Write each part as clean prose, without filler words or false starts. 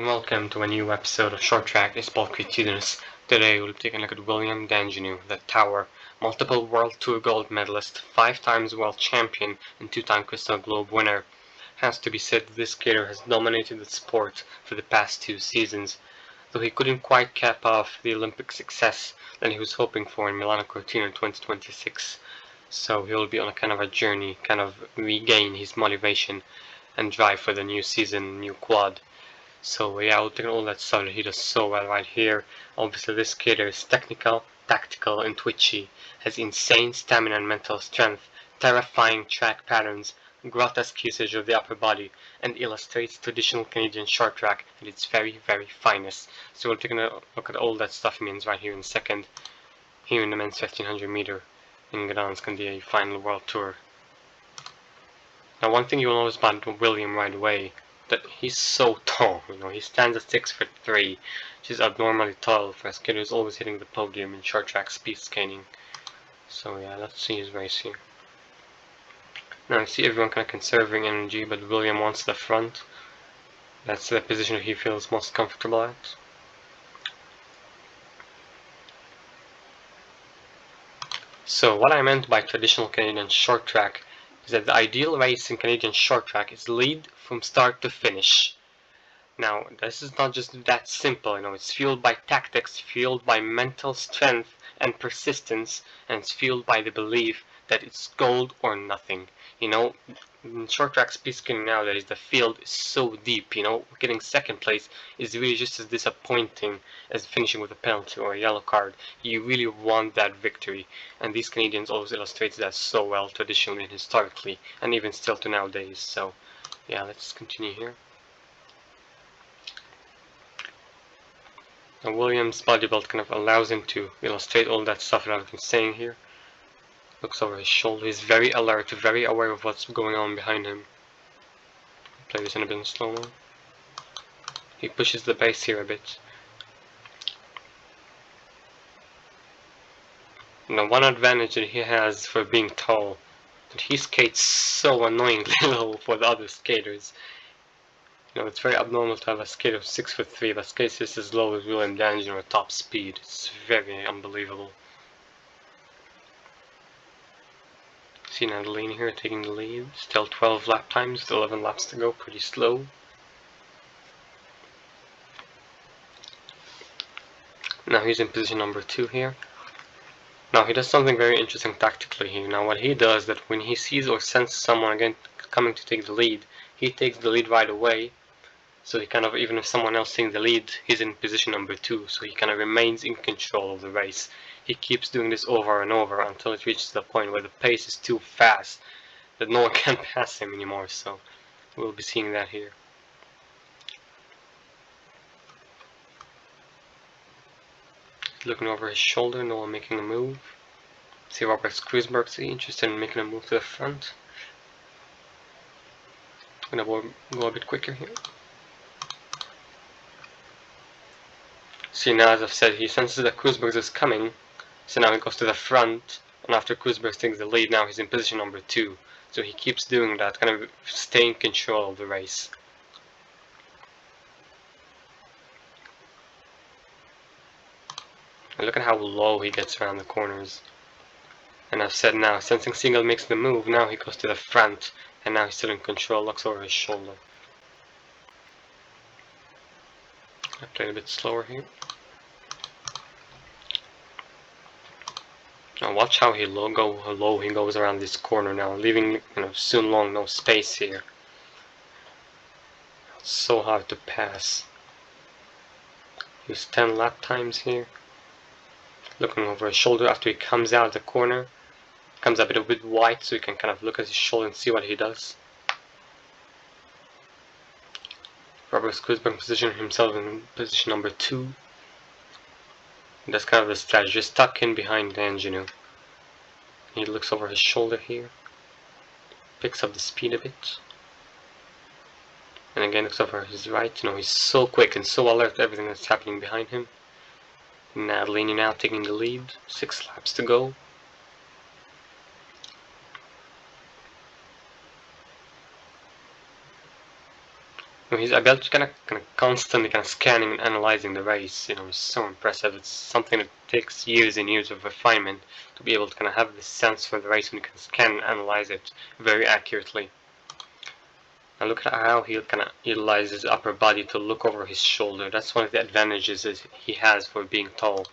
welcome to a new episode of Short Track is Toughness. Today we'll be taking a look at William Dandjinou, the Tower, multiple World Tour gold medalist, 5 times world champion and 2-time Crystal Globe winner. Has to be said that this skater has dominated the sport for the past 2 seasons, though he couldn't quite cap off the Olympic success that he was hoping for in Milano Cortina in 2026. So he'll be on a kind of a journey, kind of regain his motivation and drive for the new season, new quad. So yeah, we'll take all that stuff that he does so well right here. Obviously this skater is technical, tactical and twitchy, has insane stamina and mental strength, terrifying track patterns, grotesque usage of the upper body, and illustrates traditional Canadian short track at its very, very finest. So we'll take a look at all that stuff he means right here in a second. Here in the men's 1500 meter in Gdansk final world tour. Now one thing you will notice about William right away, that he's so tall, he stands at 6'3", which is abnormally tall for a skater who's always hitting the podium in short track speed skating. So yeah, let's see his race here. Now you see everyone kind of conserving energy, but William wants the front. That's the position he feels most comfortable at. So what I meant by traditional Canadian short track is that the ideal race in Canadian short track is lead from start to finish. Now, this is not just that simple, it's fueled by tactics, fueled by mental strength and persistence, and it's fueled by the belief that it's gold or nothing. In short track speed skating nowadays, the field is so deep, getting second place is really just as disappointing as finishing with a penalty or a yellow card. You really want that victory, and these Canadians always illustrate that so well, traditionally and historically, and even still to nowadays. So yeah, let's continue here. Now William's body build kind of allows him to illustrate all that stuff that I've been saying here. Looks over his shoulder, he's very alert, very aware of what's going on behind him. Play this in a bit slow-mo. He pushes the base here a bit. Now one advantage that he has for being tall, that he skates so annoyingly low for the other skaters. It's very abnormal to have a skater of 6'3" that skates just as low as William Dandjinou at top speed. It's very unbelievable. See Adeline here taking the lead. Still 12 lap times with 11 laps to go, pretty slow. Now he's in position number 2 here. Now he does something very interesting tactically here. Now what he does, that when he sees or senses someone again coming to take the lead, he takes the lead right away. So he kind of, even if someone else takes the lead, he's in position number 2, so he kind of remains in control of the race. He keeps doing this over and over until it reaches the point where the pace is too fast that no one can pass him anymore, so we'll be seeing that here. He's looking over his shoulder, no one making a move. See Robert Kruisberg interested in making a move to the front. I'm gonna go a bit quicker here. See now, as I've said, he senses that Kruisberg is coming, so now he goes to the front, and after Kruisberg takes the lead, now he's in position number 2. So he keeps doing that, kind of staying in control of the race. And look at how low he gets around the corners. And I've said now, sensing Seagull makes the move, now he goes to the front, and now he's still in control, looks over his shoulder. I played a bit slower here. Now watch how low he goes around this corner now, leaving soon long no space here. It's so hard to pass. He's 10 lap times here. Looking over his shoulder after he comes out of the corner. Comes a bit wide so you can kind of look at his shoulder and see what he does. Robert Kruisberg positioning himself in position number 2. That's kind of the strategy, just tuck in behind Dandjinou. He looks over his shoulder here, picks up the speed a bit, and again looks over his right. He's so quick and so alert to everything that's happening behind him. Adeline now taking the lead, 6 laps to go. His ability to kind of constantly kind of scanning and analyzing the race, is so impressive. It's something that takes years and years of refinement to be able to kind of have this sense for the race when you can scan and analyze it very accurately. Now look at how he kind of utilizes his upper body to look over his shoulder. That's one of the advantages that he has for being tall.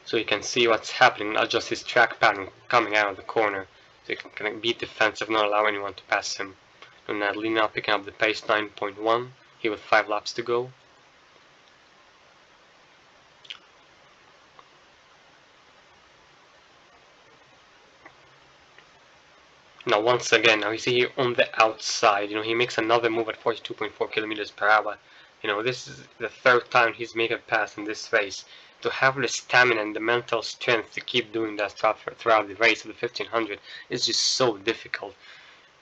So he can see what's happening and adjust his track pattern coming out of the corner. So he can kind of be defensive, not allow anyone to pass him. And Natalie now picking up the pace 9.1, here with 5 laps to go. Now once again, now you see here on the outside, he makes another move at 42.4 kilometers per hour. This is the third time he's made a pass in this race. To have the stamina and the mental strength to keep doing that throughout the race of the 1500 is just so difficult.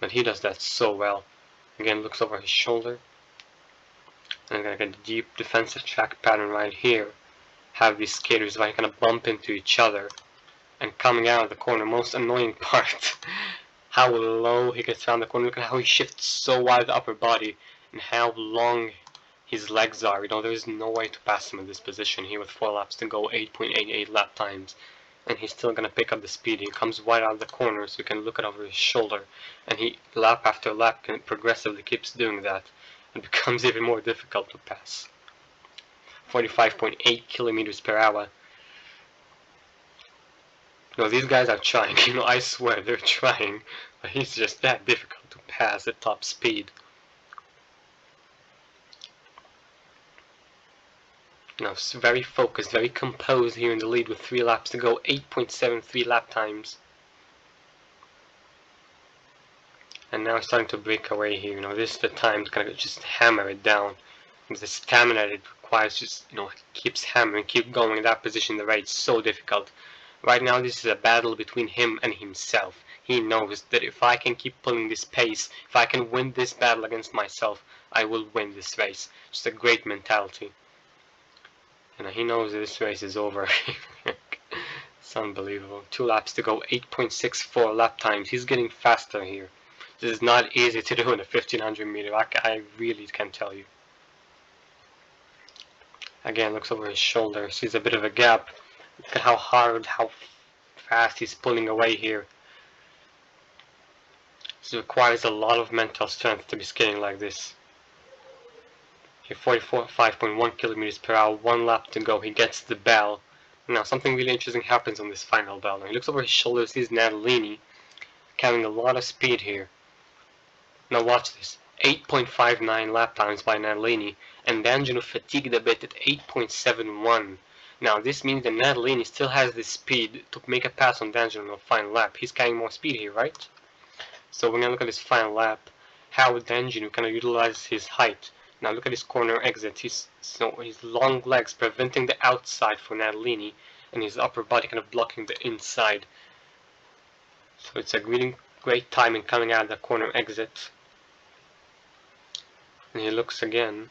But he does that so well. Again, looks over his shoulder. And I'm gonna get a deep defensive track pattern right here. Have these skaters like kind of bump into each other. And coming out of the corner, most annoying part. How low he gets around the corner. Look at how he shifts so wide the upper body. And how long his legs are. There is no way to pass him in this position here with 4 laps to go, 8.88 lap times. And he's still gonna pick up the speed. He comes wide out of the corner so you can look it over his shoulder. And he, lap after lap, progressively keeps doing that. It becomes even more difficult to pass. 45.8 kilometers per hour. These guys are trying. I swear they're trying. But he's just that difficult to pass at top speed. Very focused, very composed here in the lead with 3 laps to go, 8.73 lap times. And now it's starting to break away here. This is the time to kind of just hammer it down. The stamina it requires just, keeps hammering, keep going in that position in the race. So difficult. Right now, this is a battle between him and himself. He knows that if I can keep pulling this pace, if I can win this battle against myself, I will win this race. Just a great mentality. And he knows that this race is over. It's unbelievable. 2 laps to go, 8.64 lap times. He's getting faster here. This is not easy to do in a 1500 meter. I really can tell you. Again, looks over his shoulder, sees a bit of a gap. Look at how hard, how fast he's pulling away here. This requires a lot of mental strength to be skating like this. Here, 45.1 kilometers per hour, 1 lap to go. He gets the bell. Now, something really interesting happens on this final bell. Now, he looks over his shoulder, sees Natalini carrying a lot of speed here. Now, watch this. 8.59 lap times by Natalini, and Dandjinou fatigued a bit at 8.71. Now, this means that Natalini still has the speed to make a pass on Dandjinou on the final lap. He's carrying more speed here, right? So, we're going to look at this final lap, how Dandjinou kind of utilizes his height. Now look at his corner exit. His long legs preventing the outside for Natalini, and his upper body kind of blocking the inside. So it's a really great timing coming out of the corner exit. And he looks again.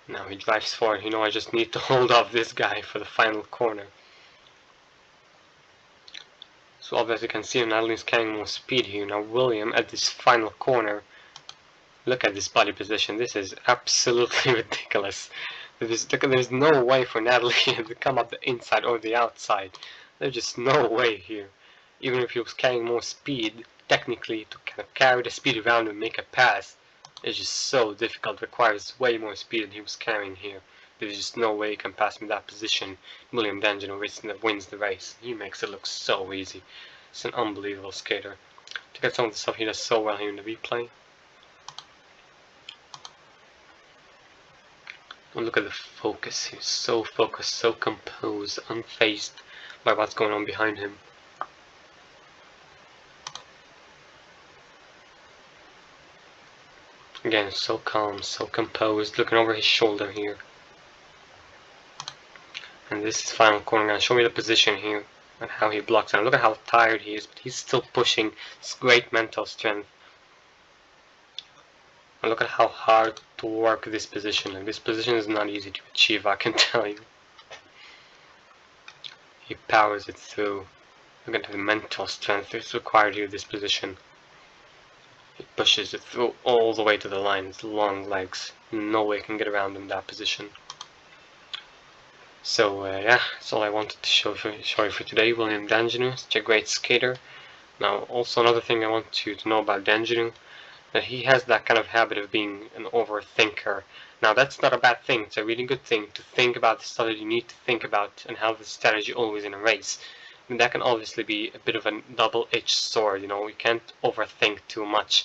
Now he drives forward. I just need to hold off this guy for the final corner. So obviously you can see Natalini's carrying more speed here. Now William at this final corner. Look at this body position. This is absolutely ridiculous. There's no way for Natalie to come up the inside or the outside. There's just no way here. Even if he was carrying more speed, technically to kind of carry the speed around and make a pass, it's just so difficult. It requires way more speed than he was carrying here. There's just no way he can pass in that position. William Dandjinou wins the race. He makes it look so easy. It's an unbelievable skater. To get some of the stuff he does so well here in the replay. And look at the focus. He's so focused, so composed, unfazed by what's going on behind him. Again, so calm, so composed, looking over his shoulder here. And this is final corner. Now show me the position here and how he blocks. And look at how tired he is, but he's still pushing. It's great mental strength. And look at how hard to work this position. And this position is not easy to achieve, I can tell you. He powers it through. Look at the mental strength that's required here in this position. He pushes it through all the way to the line. His long legs. No way can get around in that position. So yeah, that's all I wanted to show you for today. William Dandjinou, such a great skater. Now, also another thing I want you to know about Dandjinou, that he has that kind of habit of being an overthinker. Now, that's not a bad thing. It's a really good thing to think about the stuff that you need to think about and have the strategy always in a race. I mean, that can obviously be a bit of a double-edged sword. You know, you can't overthink too much.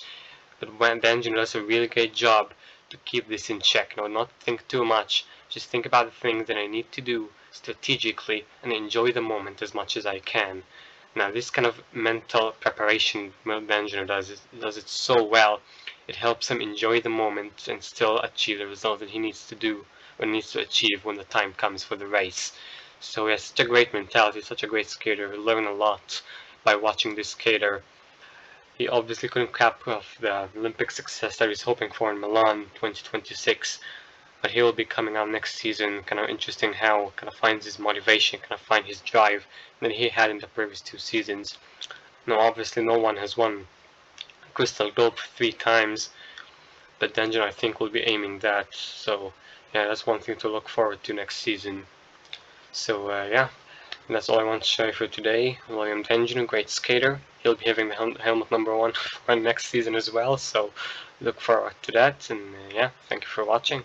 But when Dandjinou does a really great job to keep this in check. You know, not think too much. Just think about the things that I need to do strategically and enjoy the moment as much as I can. Now, this kind of mental preparation Dandjinou does it so well. It helps him enjoy the moment and still achieve the result that he needs to do or needs to achieve when the time comes for the race. So he has such a great mentality, such a great skater. We learn a lot by watching this skater. He obviously couldn't cap off the Olympic success that he's hoping for in Milan 2026, but he will be coming out next season. Kind of interesting how kind of finds his motivation, kind of find his drive that he had in the previous 2 seasons. Now, obviously, no one has won Crystal Globe 3 times, but Dandjinou I think will be aiming that. So yeah, that's one thing to look forward to next season. So yeah, that's all I want to show you for today. William Dandjinou, great skater. He'll be having the helmet #1 for next season as well, so look forward to that. And yeah, thank you for watching.